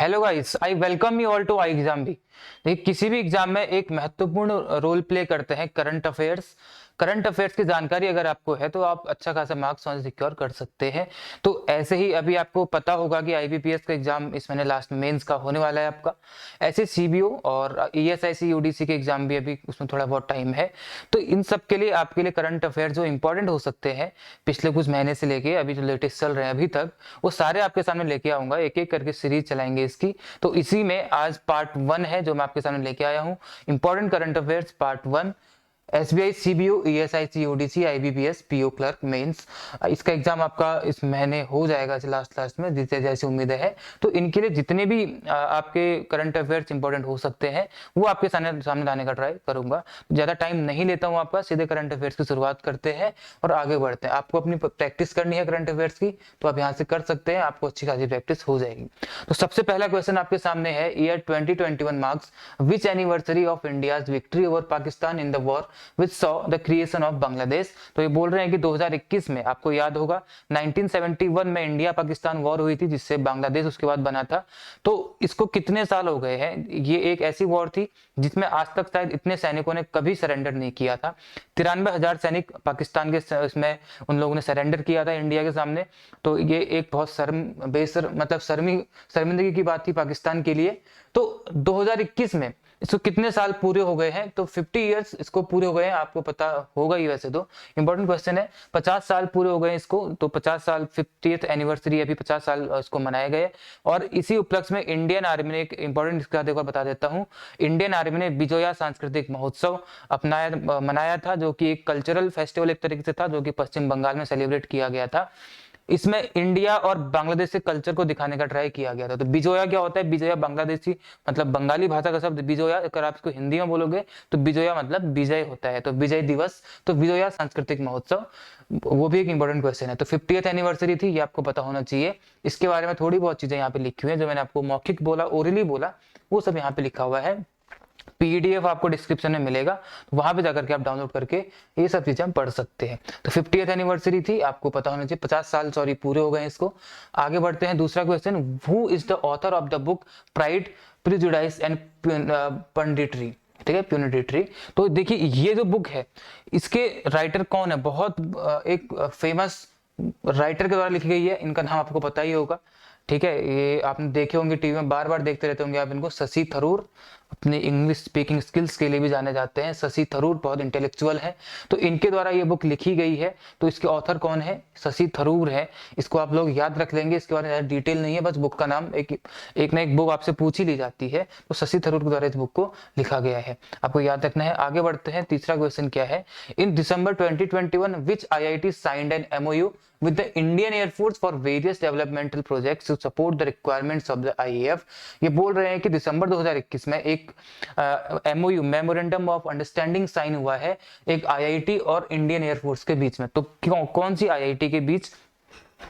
Hello guys, I welcome you all to I exam भी। देखिए, किसी भी एग्जाम में एक महत्वपूर्ण रोल प्ले करते हैं करंट अफेयर्स। करंट अफेयर्स की जानकारी अगर आपको है तो आप अच्छा खासा मार्क्स सिक्योर कर सकते हैं। तो ऐसे ही अभी आपको पता होगा कि आईबीपीएस का एग्जाम इस महीने लास्ट मेंस का होने वाला है आपका। ऐसे सीबीओ और ईएसआईसी यूडीसी के एग्जाम भी अभी उसमें थोड़ा बहुत टाइम है। तो इन सब के लिए आपके लिए करंट अफेयर्स जो इंपॉर्टेंट हो सकते हैं पिछले कुछ महीने से लेके अभी जो लेटेस्ट चल रहे हैं अभी तक, वो सारे आपके सामने लेके आऊंगा। एक एक करके सीरीज चलाएंगे इसकी। तो इसी में आज पार्ट 1 है जो मैं आपके सामने लेके आया हूँ, important current affairs part 1। SBI CBO ESIC UDC IBPS PO clerk mains, इसका एग्जाम आपका इस महीने हो जाएगा लास्ट में, जितने जैसी उम्मीद है। तो इनके लिए जितने भी आपके करंट अफेयर्स इंपॉर्टेंट हो सकते हैं वो आपके सामने लाने का ट्राई करूंगा। ज्यादा टाइम नहीं लेता हूं आपका, सीधे करंट अफेयर्स की शुरुआत करते हैं और आगे बढ़ते हैं। आपको अपनी प्रैक्टिस करनी है करंट अफेयर्स की, तो आप यहाँ से कर सकते हैं, आपको अच्छी खासी प्रैक्टिस हो जाएगी। तो सबसे पहला क्वेश्चन आपके सामने है, year 2021 marks which anniversary of India's victory over Pakistan in the war which saw the creation of Bangladesh. तो ये बोल रहे हैं कि 2021 में, आपको याद होगा 1971 में इंडिया पाकिस्तान वॉर हुई थी जिससे बांग्लादेश उसके बाद बना था। तो इसको कितने साल हो गए हैं? ये एक ऐसी वॉर थी जिसमें आज तक शायद इतने सैनिकों ने कभी सरेंडर नहीं किया था। 93,000 सैनिक पाकिस्तान के इसमें उन लोगों ने सरेंडर किया था इंडिया के सामने। तो ये एक बहुत शर्मिंदगी की बात थी पाकिस्तान के लिए। तो 2021 में इसको कितने साल पूरे हो गए हैं? तो 50 इयर्स इसको पूरे हो गए हैं, आपको पता होगा ही वैसे तो। इंपॉर्टेंट क्वेश्चन है, 50 साल पूरे हो गए हैं इसको। तो 50 साल 50th एनिवर्सरी, अभी 50 साल इसको मनाए गए। और इसी उपलक्ष्य में इंडियन आर्मी ने एक इंपॉर्टेंट इसका देखो बता देता हूँ, इंडियन आर्मी ने विजोया सांस्कृतिक महोत्सव मनाया था, जो कि एक कल्चरल फेस्टिवल एक तरीके से था, जो कि पश्चिम बंगाल में सेलिब्रेट किया गया था। इसमें इंडिया और बांग्लादेश के कल्चर को दिखाने का ट्राई किया गया था। तो बिजोया क्या होता है? बिजोया बांग्लादेशी मतलब बंगाली भाषा का शब्द बिजोया, अगर आप इसको हिंदी में बोलोगे तो बिजोया मतलब विजय होता है। तो विजय दिवस, तो विजोया सांस्कृतिक महोत्सव, वो भी एक इंपॉर्टेंट क्वेश्चन है। तो 50th एनिवर्सरी थी, ये आपको पता होना चाहिए। इसके बारे में थोड़ी बहुत चीजें यहाँ पे लिखी हुई है, जो मैंने आपको मौखिक बोला, ओरली बोला, वो सब यहाँ पे लिखा हुआ है। पीडीएफ आपको डिस्क्रिप्शन में मिलेगा, तो वहां पे जाकर के आप डाउनलोड करके ये सब चीजें हम पढ़ सकते हैं। तो 50th एनिवर्सरी थी, आपको पता होना चाहिए। 50 साल पूरे हो गए इसको। आगे बढ़ते हैं, दूसरा question, who is the author of the book pride prejudice and punditry? ठीक है, प्यूनिटिट्री। तो देखिए, ये जो बुक है इसके राइटर कौन है? बहुत एक फेमस राइटर के द्वारा लिखी गई है। इनका नाम आपको पता ही होगा, ठीक है, ये आपने देखे होंगे टीवी में, बार बार देखते रहते होंगे आप इनको। शशि थरूर, अपने इंग्लिश स्पीकिंग स्किल्स के लिए भी जाने जाते हैं। शशि थरूर बहुत इंटेलेक्चुअल है, तो इनके द्वारा ये बुक लिखी गई है। तो इसके ऑथर कौन है? शशि थरूर है। इसको आप लोग याद रख लेंगे, इसके बारे में डिटेल नहीं है, बस बुक का नाम एक ना एक बुक आपसे पूछ ही ली जाती है। तो शशि थरूर के द्वारा इस बुक को लिखा गया है, आपको याद रखना है। आगे बढ़ते हैं, तीसरा क्वेश्चन क्या है, इन दिसंबर 2021 विच IIT signed an MOU with the Indian Air Force for various developmental projects to support the requirements of the IAF। ये बोल रहे हैं कि दिसंबर 2021 में एक MOU memorandum of understanding sign हुआ है एक आईआईटी और इंडियन एयरफोर्स के बीच में। तो कौन सी आईआईटी के बीच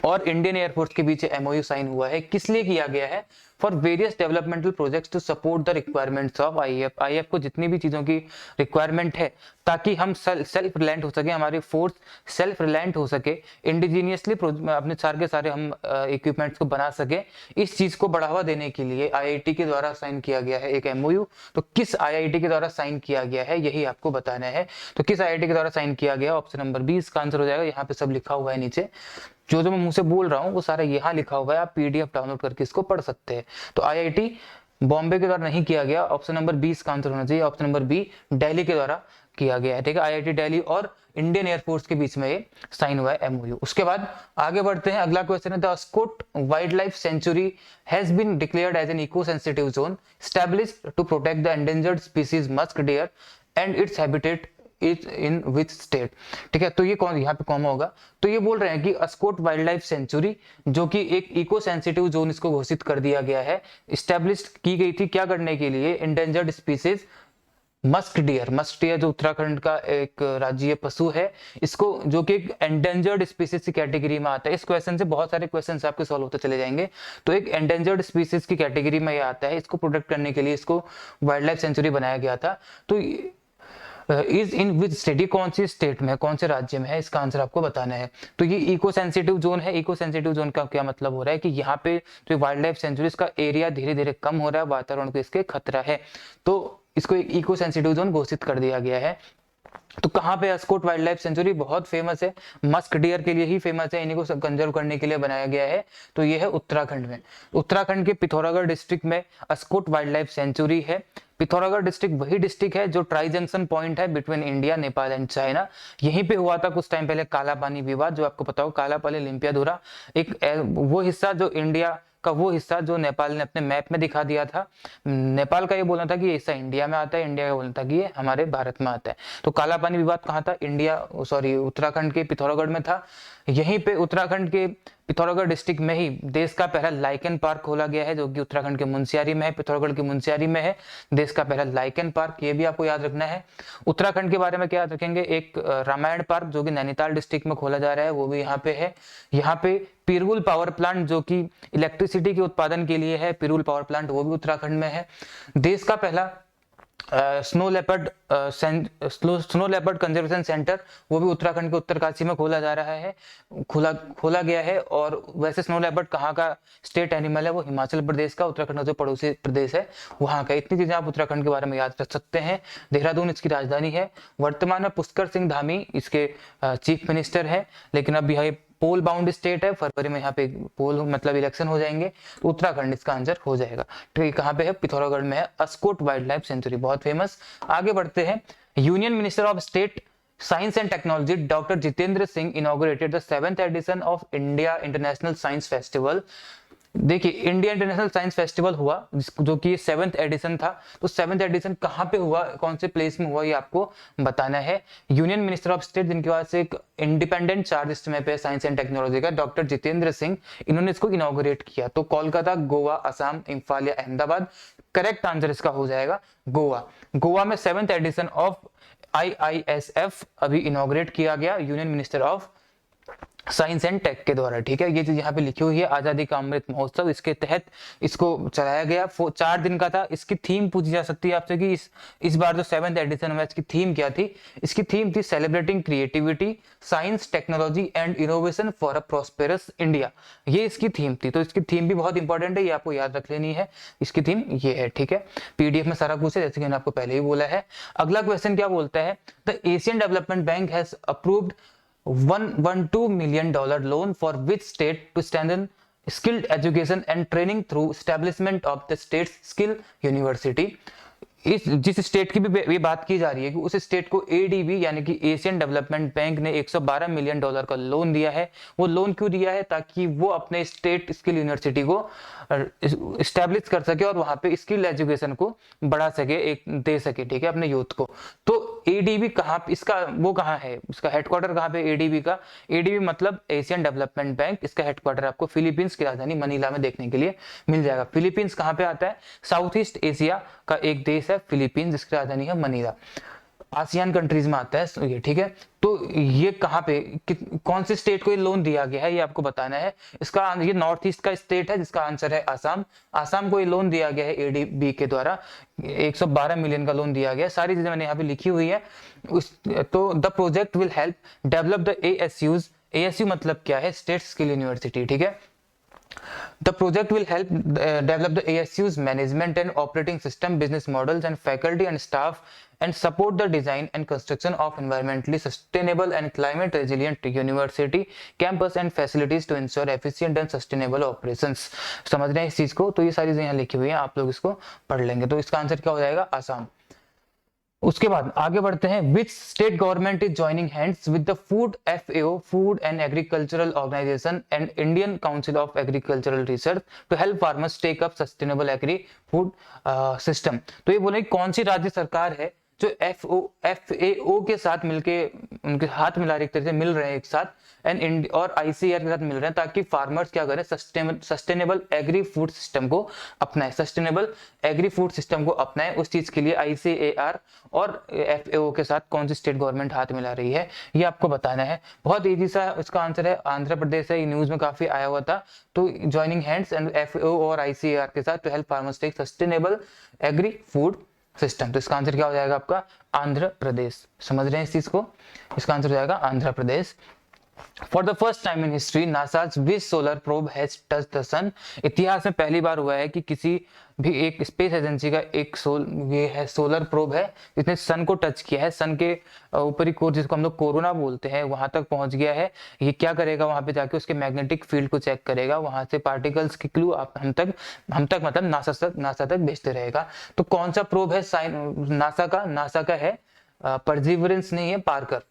और इंडियन एयरफोर्स के बीच एमओयू साइन हुआ है? किस लिए किया गया है? For various developmental projects to support the requirements of IF. IF को जितनी भी चीजों की रिक्वायरमेंट है ताकि हम सेल्फ रिलायंट हो सके, हमारी फोर्स सेल्फ रिलायंट हो सके, इंडिजीनियसली अपने सारे के सारे हम इक्विपमेंट्स को बना सके, इस चीज को बढ़ावा देने के लिए आईआईटी के द्वारा साइन किया गया है एक एमओयू। तो किस आईआईटी के द्वारा साइन किया गया है, यही आपको बताना है। तो किस आईआईटी के द्वारा साइन किया गया? ऑप्शन नंबर बी इसका आंसर हो जाएगा। यहाँ पे सब लिखा हुआ है नीचे, जो मैं मुंह से बोल रहा हूँ वो सारा यहाँ लिखा हुआ है, आप पीडीएफ डाउनलोड करके इसको पढ़ सकते हैं। तो आईआईटी बॉम्बे के द्वारा नहीं किया गया, ऑप्शन नंबर बी इसका आंसर होना चाहिए। ऑप्शन नंबर बी दिल्ली के द्वारा किया गया है, ठीक है। आईआईटी दिल्ली और इंडियन एयरफोर्स के बीच में ये साइन हुआ है एमओयू। उसके बाद आगे बढ़ते हैं, अगला क्वेश्चन है, the Askot wildlife sanctuary has been declared as an eco sensitive zone established to protect the endangered species musk deer and its habitat in which state? ठीक है, तो ये कौन, यहाँ पे कॉमा होगा। तो ये बोल रहे हैं कि अस्कोट वाइल्ड लाइफ सेंचुरी, जो कि एक इको सेंसिटिव जोन इसको घोषित कर दिया गया है, स्टैब्लिश की गई थी क्या करने के लिए? एंडेंजर्ड स्पीसीज मस्क डियर जो उत्तराखंड का एक राज्य पशु है, इसको, जो कि एक एंडेंजर्ड स्पीसीज की कैटेगरी में आता है। इस क्वेश्चन से बहुत सारे क्वेश्चन आपके सॉल्व होते चले जाएंगे। तो एक एंडेंजर्ड स्पीसीज की कैटेगरी में ये आता है, इसको प्रोटेक्ट करने के लिए इसको वाइल्ड लाइफ सेंचुरी बनाया गया था। तो इज इन विच स्टेट, ये कौन सी स्टेट में, कौन से राज्य में है, इसका आंसर आपको बताना है। तो ये इको सेंसिटिव जोन है। इको सेंसिटिव जोन का क्या मतलब हो रहा है कि यहाँ पे जो वाइल्ड लाइफ सेंचुरीज का एरिया धीरे धीरे कम हो रहा है, वातावरण को इसके खतरा है, तो इसको एक इको सेंसिटिव जोन घोषित कर दिया गया है। तो कहाँ पे अस्कोट वाइल्ड लाइफ सेंचुरी बहुत फेमस है, मस्क डियर के लिए ही फेमस है, इन्हीं को कंजर्व करने के लिए बनाया गया है। तो ये है उत्तराखंड में, उत्तराखंड के पिथौरागढ़ डिस्ट्रिक्ट में अस्कोट वाइल्ड लाइफ सेंचुरी है। पिथौरागढ़ डिस्ट्रिक्ट वही डिस्ट्रिक्ट है जो ट्राई जंक्शन पॉइंट है between India, Nepal and China. यहीं पे हुआ था कुछ टाइम पहले काला पानी विवाद, जो आपको पता हो, काला पानी लिम्पियाधुरा, एक वो हिस्सा जो इंडिया का, वो हिस्सा जो नेपाल ने अपने मैप में दिखा दिया था। नेपाल का ये बोलना था कि ये हिस्सा इंडिया में आता है, इंडिया का बोलना था कि ये हमारे भारत में आता है। तो काला पानी विवाद कहाँ था, उत्तराखंड के पिथौरागढ़ में था। यहीं पे उत्तराखंड के पिथौरागढ़ डिस्ट्रिक्ट में ही देश का पहला लाइकेन पार्क खोला गया है, जो कि उत्तराखंड के मुनस्यारी में है, पिथौरागढ़ के मुनस्यारी में है देश का पहला लाइकेन पार्क, ये भी आपको याद रखना है। उत्तराखंड के बारे में क्या याद रखेंगे, एक रामायण पार्क जो कि नैनीताल डिस्ट्रिक्ट में खोला जा रहा है, वो भी यहाँ पे है। यहाँ पे पिरुल पावर प्लांट जो कि इलेक्ट्रिसिटी के उत्पादन के लिए है, पिरुल पावर प्लांट, वो भी उत्तराखंड में है। देश का पहला स्नो लेपर्ड कंजर्वेशन सेंटर, वो भी उत्तराखंड के उत्तरकाशी में खोला जा रहा है, खोला गया है। और वैसे स्नो लेपर्ड कहाँ का स्टेट एनिमल है, वो हिमाचल प्रदेश का, उत्तराखंड का जो पड़ोसी प्रदेश है वहाँ का। इतनी चीजें आप उत्तराखंड के बारे में याद रख सकते हैं। देहरादून इसकी राजधानी है। वर्तमान में पुष्कर सिंह धामी इसके चीफ मिनिस्टर है, लेकिन अब यह पोल बाउंड स्टेट है, फरवरी में यहाँ पे पोल मतलब इलेक्शन हो जाएंगे, तो उत्तराखंड इसका आंसर हो जाएगा। ठीक, कहाँ पे है, पिथौरागढ़ में है, अस्कोट वाइल्ड लाइफ सेंचुरी, बहुत फेमस। आगे बढ़ते हैं। Union minister of state science and technology doctor Jitendra Singh inaugurated the 7th edition of India international science festival. देखिए, इंडिया इंटरनेशनल साइंस फेस्टिवल हुआ जो कि 7th एडिशन था। तो 7th एडिशन कहाँ पे हुआ, कौन से प्लेस में हुआ, ये आपको बताना है। यूनियन मिनिस्टर ऑफ स्टेट, जिनके पास एक इंडिपेंडेंट चार्ज इस समय पे साइंस एंड टेक्नोलॉजी का, डॉक्टर जितेंद्र सिंह, इन्होंने इसको इनॉग्रेट किया। तो कोलकाता, गोवा, असम, इम्फाल या अहमदाबाद, करेक्ट आंसर इसका हो जाएगा गोवा। गोवा में 7th एडिशन ऑफ IISF अभी इनॉग्रेट किया गया union minister of science and tech के द्वारा। ठीक है, ये चीज यहाँ पे लिखी हुई है, आजादी का अमृत महोत्सव, इसके तहत इसको चलाया गया। 4 दिन का था। इसकी थीम पूछी जा सकती है आपसे कि इस बार जो 7th एडिशन हुआ, इसकी थीम क्या थी। इसकी थीम थी celebrating creativity, science, technology and innovation for a prosperous India, ये इसकी थीम थी। तो इसकी थीम भी बहुत इंपॉर्टेंट है, ये आपको याद रख लेनी है। इसकी थीम ये है। ठीक है, पीडीएफ में सारा कुछ है, जैसे कि मैंने आपको पहले ही बोला है। अगला क्वेश्चन क्या बोलता है, the Asian development bank has approved $112 million loan for which state to strengthen skilled education and training through establishment of the state's skill university। इस जिस स्टेट की भी ये बात की जा रही है कि उस स्टेट को ADB यानी कि एशियन डेवलपमेंट बैंक ने $112 मिलियन का लोन दिया है। वो लोन क्यों दिया है, ताकि वो अपने स्टेट स्किल यूनिवर्सिटी को स्टैब्लिश कर सके और वहां पे स्किल एजुकेशन को बढ़ा सके, एक दे सके। ठीक है, अपने यूथ को। तो ADB कहाँ, इसका वो कहाँ है, इसका हेडक्वार्टर कहाँ पे ADB का, ADB मतलब एशियन डेवलपमेंट बैंक, इसका हेडक्वार्टर आपको फिलीपींस की राजधानी मनीला में देखने के लिए मिल जाएगा। फिलीपींस कहाँ पे आता है, साउथ ईस्ट एशिया का एक देश है फिलीपींस, जिसकी राजधानी है मनीला, आसियान कंट्रीज में आता है ये। ठीक है, तो ये कहाँ पे कौन से स्टेट को ये लोन दिया गया है, ये आपको बताना है। इसका ये नॉर्थ ईस्ट का स्टेट है, जिसका आंसर है आसाम। आसाम को ये लोन दिया गया है ADB के द्वारा, 112 मिलियन का लोन दिया गया है। सारी चीजें मैंने यहाँ पे लिखी हुई है। तो the project will help develop the ASUs। ASU मतलब क्या है, स्टेट स्किल यूनिवर्सिटी। ठीक है, the project will help develop the ASU's management and operating system, business models and faculty and staff, and support the design and construction of environmentally sustainable and climate resilient university campus and facilities to ensure efficient and sustainable operations। समझ रहे हैं इस चीज को। तो ये सारी चीजें यहाँ लिखी हुई हैं, आप लोग इसको पढ़ लेंगे। तो इसका आंसर क्या हो जाएगा, आसाम। उसके बाद आगे बढ़ते हैं। Which state government is joining hands with the food FAO, food and agricultural organisation and Indian council of agricultural research to help farmers take up sustainable agri food system. तो ये बोले कौन सी राज्य सरकार है जो FAO के साथ मिलके, उनके हाथ मिला एक तरह से मिल रहे हैं एक साथ, एंड और ICAR के साथ मिल रहे हैं, ताकि फार्मर्स क्या करें, सस्टेनेबल एग्री फूड सिस्टम को अपनाए, सस्टेनेबल एग्री फूड सिस्टम को अपनाए। उस चीज के लिए ICAR और FAO के साथ कौन सी स्टेट गवर्नमेंट हाथ मिला रही है, ये आपको बताना है। बहुत इजी सा इसका आंसर है, आंध्र प्रदेश है, न्यूज में काफी आया हुआ था। तो ज्वाइनिंग हैंड्स एंड FAO और ICAR के साथ to help farmers take sustainable agri food system. तो इसका आंसर क्या हो जाएगा आपका आंध्र प्रदेश। समझ रहे हैं इस चीज को, इसका आंसर हो जाएगा Andhra Pradesh. For the first time in history, NASA's wish solar probe has touched the sun। इतिहास में पहली बार हुआ है कि किसी भी एक स्पेस एजेंसी का एक ये है सोलर प्रोब है जिसने सन को टच किया है, सन के ऊपरी कोर जिसको हम लोग कोरोना बोलते हैं वहां तक पहुंच गया है। ये क्या करेगा, वहां पे जाके उसके मैग्नेटिक फील्ड को चेक करेगा, वहां से पार्टिकल्स के क्लू हम तक मतलब नासा तक भेजते रहेगा। तो कौन सा प्रोब है नासा का है परसिवरेंस नहीं है, पार्कर।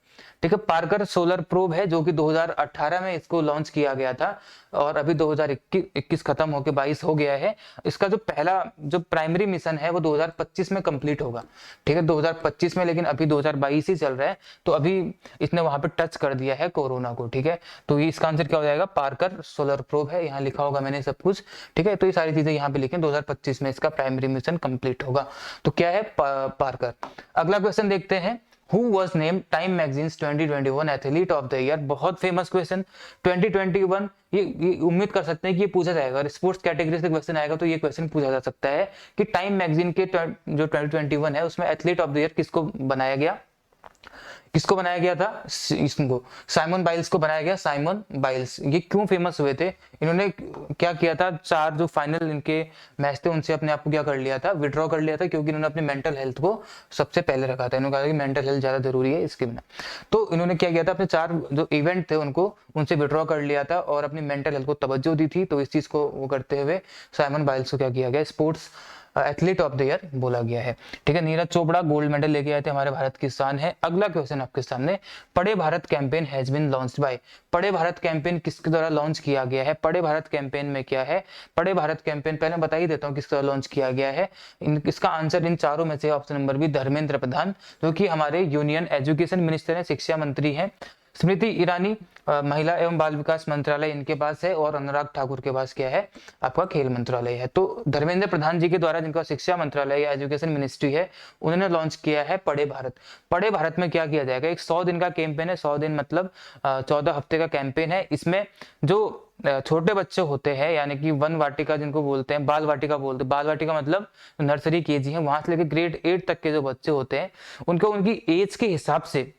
ठीक है, पार्कर सोलर प्रोब है जो कि 2018 में इसको लॉन्च किया गया था और अभी 2021 खत्म होके 22 हो गया है। इसका जो पहला जो प्राइमरी मिशन है वो 2025 में कंप्लीट होगा। ठीक है, 2025 में, लेकिन अभी 2022 ही चल रहा है। तो अभी इसने वहां पे टच कर दिया है कोरोना को। ठीक है, तो ये इसका आंसर क्या हो जाएगा, पार्कर सोलर प्रोब है। यहाँ लिखा होगा मैंने सब कुछ। ठीक है, तो ये सारी चीजें यहाँ पे लिखें, 2025 में इसका प्राइमरी मिशन कंप्लीट होगा। तो क्या है, पार्कर। अगला क्वेश्चन देखते हैं। Who was named Time Magazine's 2021 Athlete of the Year? बहुत फेमस क्वेश्चन 2021। ये उम्मीद कर सकते हैं कि ये पूछा जाएगा, अगर स्पोर्ट्स कैटेगरी से क्वेश्चन आएगा तो ये क्वेश्चन पूछा जा सकता है कि टाइम मैगजीन के जो 2021 है उसमें एथलीट ऑफ द ईयर किसको बनाया गया था, इसको साइमन बाइल्स को बनाया गया। साइमन बाइल्स ये क्यों फेमस हुए थे, इन्होंने क्या किया था, 4 जो फाइनल इनके मैच थे उनसे अपने आप को क्या कर लिया था, विड्रॉ कर लिया था, क्योंकि इन्होंने अपने मेंटल हेल्थ को सबसे पहले रखा था। इन्होंने कहा कि मेंटल हेल्थ ज्यादा जरूरी है इसके बिना। तो इन्होंने क्या किया था, अपने 4 जो इवेंट थे उनसे विड्रॉ कर लिया था और अपनी मेंटल हेल्थ को तवज्जो दी थी। तो इस चीज को वो करते हुए साइमन बाइल्स को क्या किया गया, sports athlete of the year बोला गया है। ठीक है, नीरज चोपड़ा गोल्ड मेडल लेके आए थे, हमारे भारत की शान है। अगला क्वेश्चन आपके सामने, Padhe Bharat campaign has been launched by. Padhe Bharat campaign किसके द्वारा लॉन्च किया गया है, पढ़े भारत कैंपेन में क्या है, पढ़े भारत कैंपेन पहले बता ही देता हूँ किसके द्वारा लॉन्च किया गया है। इसका आंसर इन चारों में से option number B Dharmendra Pradhan, जो कि हमारे यूनियन एजुकेशन मिनिस्टर है, शिक्षा मंत्री है। स्मृति ईरानी महिला एवं बाल विकास मंत्रालय इनके पास है और अनुराग ठाकुर के पास क्या है, आपका खेल मंत्रालय है। तो धर्मेंद्र प्रधान जी के द्वारा, जिनका शिक्षा मंत्रालय या एजुकेशन मिनिस्ट्री है, उन्होंने लॉन्च किया है पढ़े भारत। पढ़े भारत में क्या किया जाएगा, एक 100 दिन का कैंपेन है, 100 दिन मतलब 14 हफ्ते का कैंपेन है। इसमें जो छोटे बच्चे होते हैं, यानी कि वन वाटिका जिनको बोलते हैं, बाल वाटिका बोलते हैं, बाल वाटिका मतलब नर्सरी केजी है, वहां से लेकर ग्रेड 8 तक के जो बच्चे होते हैं उनको उनकी एज के हिसाब से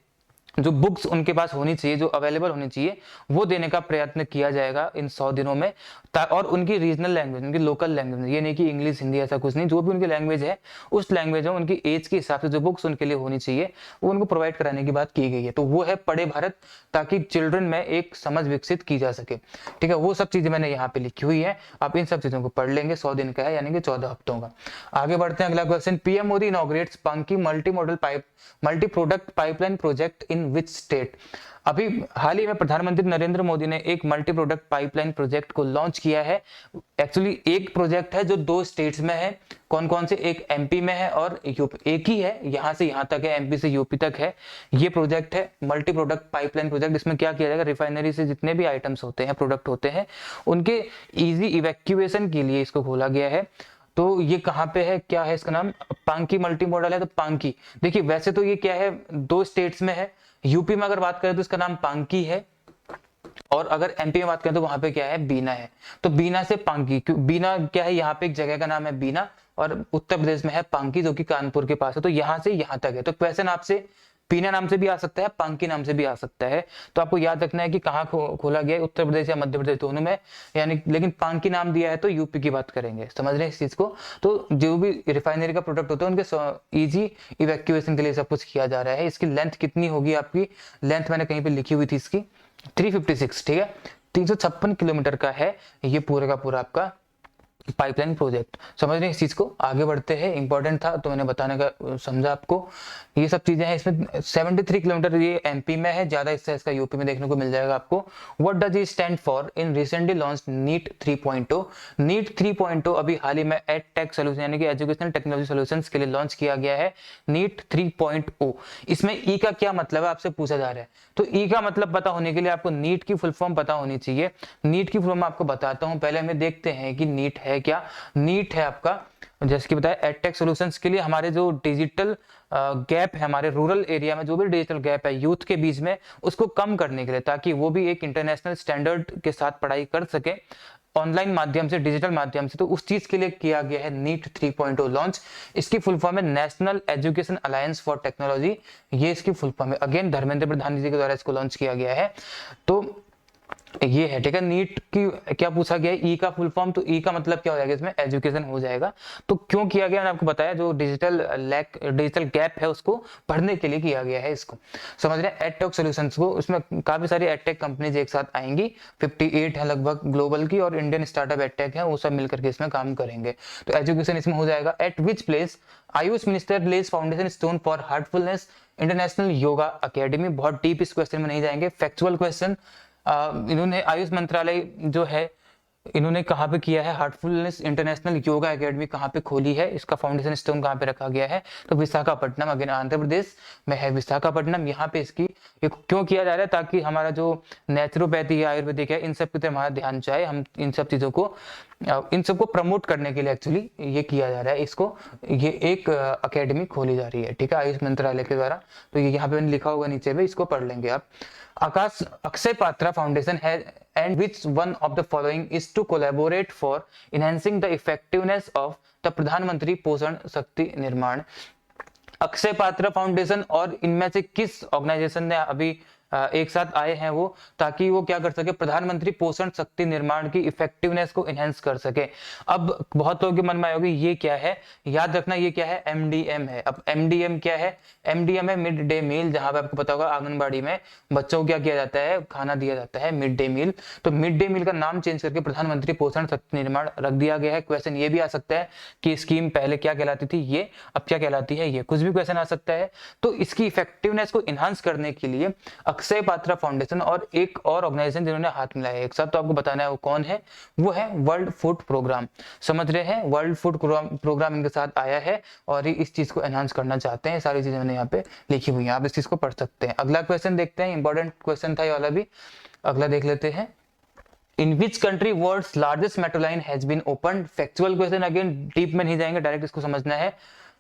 जो बुक्स उनके पास होनी चाहिए, जो अवेलेबल होनी चाहिए, वो देने का प्रयत्न किया जाएगा इन 100 दिनों में। और उनकी रीजनल लैंग्वेज, उनकी लोकल लैंग्वेज, ये नहीं कि इंग्लिश हिंदी ऐसा कुछ नहीं, जो भी उनकी लैंग्वेज है उस लैंग्वेज में उनकी एज के हिसाब से जो बुक्स उनके लिए होनी चाहिए वो उनको प्रोवाइड कराने की बात की गई है। तो वो है पढ़े भारत, ताकि चिल्ड्रन में एक समझ विकसित की जा सके। ठीक है, वो सब चीजें मैंने यहाँ पे लिखी हुई है, आप इन सब चीजों को पढ़ लेंगे। 100 दिन का है, यानी कि 14 हफ्तों का। आगे बढ़ते हैं, अगला question, PM Modi inaugurates Panki multi product pipeline project in which state. अभी हाल ही में प्रधानमंत्री नरेंद्र मोदी ने एक मल्टी प्रोडक्ट पाइपलाइन प्रोजेक्ट को लॉन्च किया है। एक्चुअली एक प्रोजेक्ट है जो 2 स्टेट्स में है। कौन कौन से, एक एमपी में है और यूपी, एक ही है, यहां से यहां तक है, एमपी से यूपी तक है। ये प्रोजेक्ट है मल्टी प्रोडक्ट पाइपलाइन प्रोजेक्ट। इसमें क्या किया जाएगा, रिफाइनरी से जितने भी आइटम्स होते हैं, प्रोडक्ट होते हैं, उनके इजी इवैक्यूएशन के लिए इसको खोला गया है। तो ये कहाँ पे है, क्या है इसका नाम, पांकी मल्टी मॉडल है। तो पांकी, देखिए वैसे तो ये क्या है, 2 स्टेट्स में है। यूपी में अगर बात करें तो इसका नाम पांकी है, और अगर एमपी में बात करें तो वहां पे क्या है, बीना है। तो बीना से पांकी, बीना क्या है, यहाँ पे एक जगह का नाम है बीना, और उत्तर प्रदेश में है पांकी, जो कि कानपुर के पास है। तो यहाँ से यहाँ तक है। तो क्वेश्चन आपसे पीना नाम से भी आ सकता है, पांकी नाम से भी आ सकता है। तो आपको याद रखना है कि कहाँ खोला गया है, उत्तर प्रदेश या मध्य प्रदेश, दोनों में, यानी लेकिन पांकी नाम दिया है तो यूपी की बात करेंगे। समझ रहे हैं इस चीज को। तो जो भी रिफाइनरी का प्रोडक्ट होता है उनके इजी इवैक्यूएशन के लिए सब कुछ किया जा रहा है। इसकी लेंथ कितनी होगी, आपकी लेंथ मैंने कहीं पे लिखी हुई थी इसकी 356। ठीक है, 356 किलोमीटर का है ये पूरा का पूरा आपका पाइपलाइन प्रोजेक्ट। समझ रहे हैं इस चीज को। आगे बढ़ते हैं, इंपॉर्टेंट था तो मैंने बताने का समझा आपको। ये सब चीजें हैं इसमें। 73 किलोमीटर ये एमपी में है, ज्यादा इससे इसका यूपी में देखने को मिल जाएगा आपको। What does it stand for in recently launched NEET 3.0। NEET 3.0 अभी हाल ही में एडटेक सॉल्यूशन यानी कि एजुकेशनल टेक्नोलॉजी सॉल्यूशंस के लिए लॉन्च किया गया है, नीट 3.0। इसमें ई का क्या मतलब है आपसे पूछा जा रहा है। तो ई का मतलब पता होने के लिए आपको नीट की फुल फॉर्म पता होनी चाहिए। नीट की फुल फॉर्म आपको बताता हूं, पहले हमें देखते हैं कि नीट है क्या। नीट है आपका, जैसे कि बताया, एडटेक सॉल्यूशंस के लिए हमारे जो डिजिटल गैप है, हमारे रूरल एरिया में जो भी डिजिटल गैप है यूथ के बीच में, उसको कम करने के लिए, ताकि वो भी एक इंटरनेशनल स्टैंडर्ड के साथ पढ़ाई कर सके। ऑनलाइन माध्यम से, डिजिटल माध्यम से, तो उस चीज के लिए किया गया है नीट 3.0 लॉन्च। इसकी फुल फॉर्म है national education alliance for technology, ये इसकी फुल फॉर्म है। अगेन धर्मेंद्र प्रधान जी के द्वारा इसको लॉन्च किया गया है। तो ये है, ठीक है। नीट की क्या पूछा गया है, ई का फुल फॉर्म, तो ई का मतलब क्या हो जाएगा, इसमें एजुकेशन हो जाएगा। तो क्यों किया गया, मैंने आपको बताया, जो डिजिटल गैप है उसको भरने के लिए किया गया है। इसको समझ रहे हैं, एडटेक सॉल्यूशंस को, उसमें काफी सारी एडटेक कंपनीज एक साथ आएंगी, 58 है लगभग ग्लोबल की, और इंडियन स्टार्टअप एडटेक है, वो सब मिलकर के इसमें काम करेंगे। तो एजुकेशन इसमें हो जाएगा। At which place AYUSH minister lays foundation stone for Heartfulness international yoga academy. बहुत डीप इस क्वेश्चन में नहीं जाएंगे, फैक्चुअल क्वेश्चन। इन्होंने आयुष मंत्रालय जो है, इन्होंने कहाँ पे किया है, हार्टफुलनेस इंटरनेशनल योगा एकेडमी कहाँ पे खोली है, इसका फाउंडेशन स्टोन कहाँ पे रखा गया है, तो विशाखापट्टनम, अगेन आंध्र प्रदेश में है विशाखापट्टनम। यहाँ पे इसकी क्यों किया जा रहा है, ताकि हमारा जो नेचुरोपैथी है, आयुर्वेदिक है, इन सब की तरफ हमारा ध्यान जाए, हम इन सब चीजों को, इन सबको प्रमोट करने के लिए एक्चुअली ये किया जा रहा है। इसको, ये एक अकेडमी खोली जा रही है, ठीक है, आयुष मंत्रालय के द्वारा। तो ये यहाँ पे लिखा होगा नीचे में, इसको पढ़ लेंगे आप। आकाश अक्षय पात्रा फाउंडेशन है and which one of the following is to collaborate for enhancing the effectiveness of the प्रधानमंत्री पोषण शक्ति निर्माण। अक्षय पात्रा फाउंडेशन और इनमें से किस ऑर्गेनाइजेशन ने अभी एक साथ आए हैं वो, ताकि वो क्या कर सके, प्रधानमंत्री पोषण शक्ति निर्माण की इफेक्टिवनेस को एनहेंस कर सके। अब बहुत लोगों के मन में आएगी ये क्या है, याद रखना ये क्या है, एमडीएम है। अब एमडीएम क्या है, एमडीएम है मिड डे मील, जहां पे आपको पता होगा आंगनबाड़ी में बच्चों को क्या किया जाता है, खाना दिया जाता है, मिड डे मील। तो मिड डे मील का नाम चेंज करके प्रधानमंत्री पोषण शक्ति निर्माण रख दिया गया है। क्वेश्चन ये भी आ सकता है कि स्कीम पहले क्या कहलाती थी, ये अब क्या कहलाती है, ये कुछ भी क्वेश्चन आ सकता है। तो इसकी इफेक्टिवनेस को इनहांस करने के लिए अक्षय पात्रा फाउंडेशन और एक और ऑर्गेनाइजेशन जिन्होंने हाथ मिलाया एक साथ, तो आपको बताना है वो कौन है, वो है वर्ल्ड फूड प्रोग्राम। समझ रहे हैं, वर्ल्ड फूड प्रोग्राम इनके साथ आया है और इस चीज को एनहांस करना चाहते हैं। सारी चीजें मैंने यहाँ पे लिखी हुई हैं, आप इस चीज को पढ़ सकते हैं। अगला क्वेश्चन देखते हैं, इंपॉर्टेंट क्वेश्चन था ये वाला भी, अगला देख लेते हैं। In which country world's largest metro line has been opened. Factual question, again deep में नहीं जाएंगे, डायरेक्ट इसको समझना है।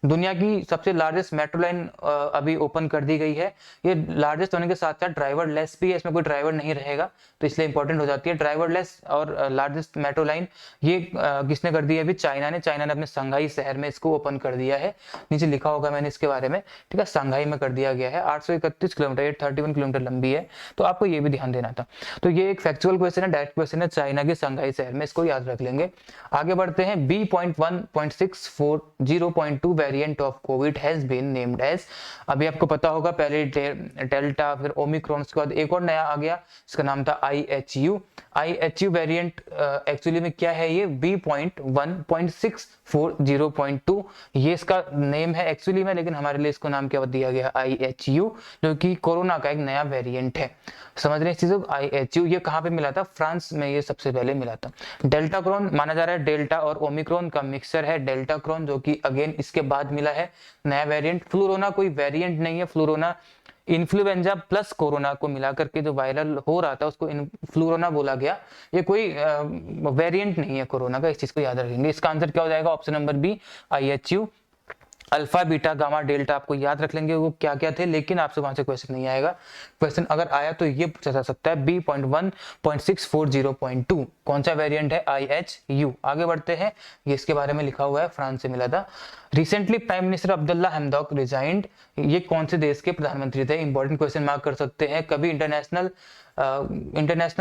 दुनिया की सबसे लार्जेस्ट मेट्रो लाइन अभी ओपन कर दी गई है। ये लार्जेस्ट होने के साथ साथ ड्राइवर लेस भी है, इसमें कोई ड्राइवर नहीं रहेगा, तो इसलिए इंपॉर्टेंट हो जाती है। ड्राइवर लेस और लार्जेस्ट मेट्रो लाइन ये किसने कर दी है, अभी चाइना ने अपने संघाई शहर में इसको ओपन कर दिया है। नीचे लिखा होगा मैंने इसके बारे में, ठीक है, संघाई में कर दिया गया है। 831 किलोमीटर, 831 किलोमीटर लंबी है, तो आपको ये भी ध्यान देना था। तो ये एक फैक्चुअल क्वेश्चन है, डायरेक्ट क्वेश्चन है, चाइना के संघाई शहर में, इसको याद रख लेंगे। आगे बढ़ते हैं। B.1.640.2 variant of Covid has been named as. अभी आपको पता होगा, पहले डेल्टा, फिर ओमिक्रॉन, उसके बाद एक और नया आ गया, इसका नाम था IHU। IHU वेरिएंट एक्चुअली में क्या है, ये B.1.640.2 ये इसका नेम है एक्चुअली में, लेकिन हमारे लिए इसको नाम क्या दिया गया, IHU, जो कि कोरोना का एक नया वेरिएंट है। समझ रहे हैं इस चीजों को। IHU ये कहाँ पे मिला था, फ्रांस में ये सबसे पहले मिला था। डेल्टा क्रोन माना जा रहा है, डेल्टा और ओमिक्रॉन का मिक्सचर है डेल्टा क्रोन, जो कि अगेन इसके बाद मिला है नया वेरिएंट। फ्लूरोना कोई वेरिएंट नहीं है, फ्लूरोना इन्फ्लुएंजा प्लस कोरोना को मिलाकर के जो वायरल हो रहा था उसको फ्लूरोना बोला गया, ये कोई वेरिएंट नहीं है कोरोना का, इस चीज को याद रखेंगे। इसका आंसर क्या हो जाएगा, option number B IHU। Alpha beta gamma delta आपको याद रख लेंगे वो क्या क्या थे, लेकिन आपसे वहां से क्वेश्चन नहीं आएगा। क्वेश्चन अगर आया तो ये पूछा जा सकता है, B.1.640.2 कौन सा वेरिएंट है, IHU। आगे बढ़ते हैं, ये इसके बारे में लिखा हुआ है, फ्रांस से मिला था। Recently prime minister Abdalla Hamdok resigned, ये कौन से देश के प्रधानमंत्री थे, इंपॉर्टेंट क्वेश्चन मार्क कर सकते हैं। कभी इंटरनेशनल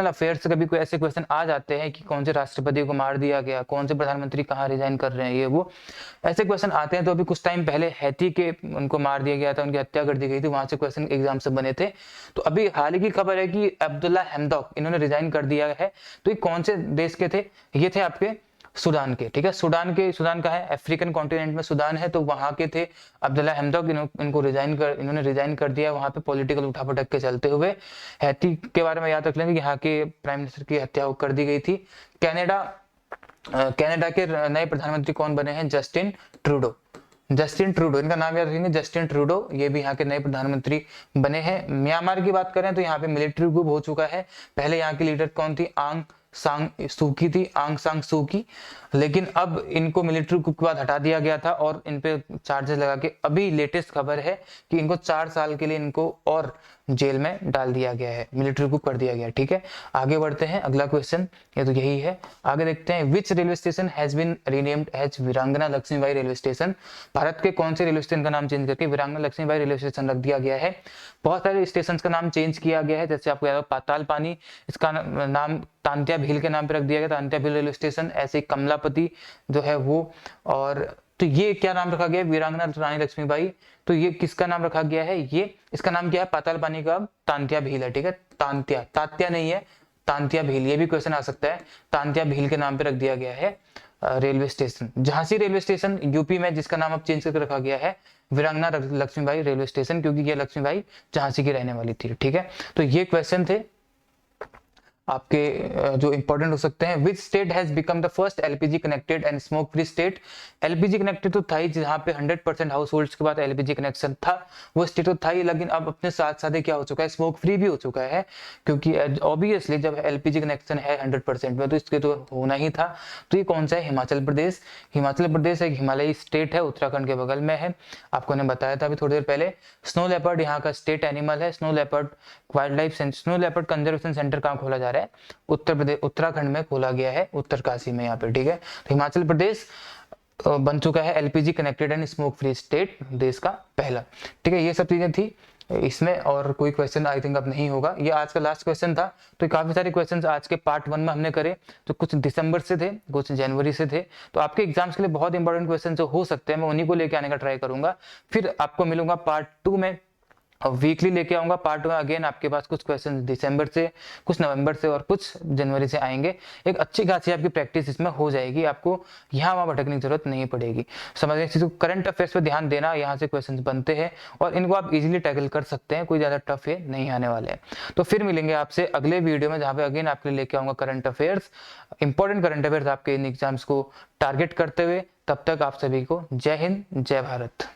अफेयर्स से कभी कोई ऐसे क्वेश्चन आ जाते हैं कि कौन से राष्ट्रपति को मार दिया गया, कौन से प्रधानमंत्री कहाँ रिजाइन कर रहे हैं, ये वो ऐसे क्वेश्चन आते हैं। तो अभी कुछ टाइम पहले हैती के उनको मार दिया गया था, उनकी हत्या कर दी गई थी, वहां से क्वेश्चन एग्जाम से बने थे। तो अभी हाल ही की खबर है कि अब्दुल्ला हमदौक इन्होंने रिजाइन कर दिया है। तो ये कौन से देश के थे, ये थे आपके सूडान के, ठीक है। सूडान का है, अफ्रीकन कॉन्टिनेंट में सूडान है, तो वहां के थे अब्दुल्ला हमदौक, इन्होंने रिजाइन कर दिया वहां पे पॉलिटिकल उठापटक के चलते हुए। हैती के बारे में याद रख लेंगे, यहाँ के प्राइम मिनिस्टर की हत्या कर दी गई थी। कनाडा के नए प्रधानमंत्री कौन बने हैं, जस्टिन ट्रूडो, इनका नाम याद रखेंगे, जस्टिन ट्रूडो, ये भी यहाँ के नए प्रधानमंत्री बने हैं। म्यांमार की बात करें तो यहाँ पे मिलिट्री coup हो चुका है। पहले यहाँ की लीडर कौन थी, आंग सांग सू की, लेकिन अब इनको मिलिट्री coup के बाद हटा दिया गया था और इन पे चार्जेस लगा के, अभी लेटेस्ट खबर है कि इनको 4 साल के लिए इनको और जेल में डाल दिया गया है, मिलिट्री coup कर दिया गया। ठीक है, आगे बढ़ते हैं, अगला क्वेश्चन ये तो यही है। आगे देखते हैं, which railway station has been renamed as Veerangana Lakshmibai railway station. Bharat के कौन से रेलवे स्टेशन का नाम चेंज करके वीरांगना लक्ष्मीबाई रेलवे स्टेशन रख दिया गया है। बहुत सारे स्टेशन का नाम चेंज किया गया है, जैसे आपको याद हो पाताल पानी, इसका नाम तांत्या भील के नाम पे रख दिया गया, तांत्या भील रेलवे स्टेशन। ऐसे कमलापति जो है वो, और तो ये क्या नाम रखा गया, वीरांगना रानी लक्ष्मीबाई। तो ये किसका नाम रखा गया है, ये इसका नाम क्या है, पाताल पानी का तांत्या भील है। ठीक है, तांत्या, तात्या नहीं है, तांत्या भील, ये भी क्वेश्चन आ सकता है। तांत्या भील के नाम पे रख दिया गया है railway station. Jhansi railway station UP में, जिसका नाम अब चेंज करके रखा गया है वीरांगना लक्ष्मीबाई रेलवे स्टेशन, क्योंकि ये लक्ष्मीबाई झांसी की रहने वाली थी। ठीक है, तो ये क्वेश्चन थे आपके जो इंपॉर्टेंट हो सकते हैं। Which state has become the first LPG connected and smoke free state. LPG connected तो था ही, जहाँ पे 100% हाउस होल्ड्स के बाद एलपीजी कनेक्शन था, वो स्टेट तो था ही, लेकिन अब अपने साथ साथ क्या हो चुका है, स्मोक फ्री भी हो चुका है। क्योंकि ऑब्वियसली जब एलपीजी कनेक्शन है 100% में, तो इसके तो होना ही था। तो ये कौन सा है, हिमाचल प्रदेश। हिमाचल प्रदेश एक हिमालयी स्टेट है, उत्तराखंड के बगल में है, आपको ने बताया था अभी थोड़ी देर पहले। स्नो लेपर्ड यहाँ का स्टेट एनिमल है। Snow leopard wild life snow leopard conservation centre कहाँ खोला जा रहा है, उत्तर प्रदेश, उत्तराखंड में खोला गया है, उत्तरकाशी में यहाँ पे। ठीक है, तो हिमाचल प्रदेश बन चुका है LPG connected and smoke free state, देश का पहला। ठीक है, ये सब चीजें थी इसमें, और कोई क्वेश्चन आई थिंक अब नहीं होगा। ये आज का लास्ट क्वेश्चन था। तो काफी सारे क्वेश्चंस आज के पार्ट 1 में हमने करे, तो कुछ दिसंबर से थे, कुछ जनवरी से थे। तो आपके एग्जाम्स के लिए बहुत इंपॉर्टेंट क्वेश्चन जो हो सकते हैं, मैं उन्हीं को लेके आने का ट्राई करूंगा। फिर आपको मिलूंगा पार्ट 2 में, और वीकली लेके आऊंगा पार्ट में। अगेन आपके पास कुछ क्वेश्चन दिसंबर से, कुछ नवंबर से और कुछ जनवरी से आएंगे। एक अच्छी खासी आपकी प्रैक्टिस इसमें हो जाएगी, आपको यहाँ वहाँ भटकने की जरूरत नहीं पड़ेगी। समझ चीज, करंट अफेयर्स पे ध्यान देना, यहाँ से क्वेश्चन बनते हैं और इनको आप इजिली टैकल कर सकते हैं, कोई ज्यादा टफ है नहीं आने वाले हैं। तो फिर मिलेंगे आपसे अगले वीडियो में, जहाँ पे अगेन आपके लिए लेके आऊंगा current affairs, important current affairs आपके इन एग्जाम्स को टारगेट करते हुए। तब तक आप सभी को जय हिंद, जय भारत।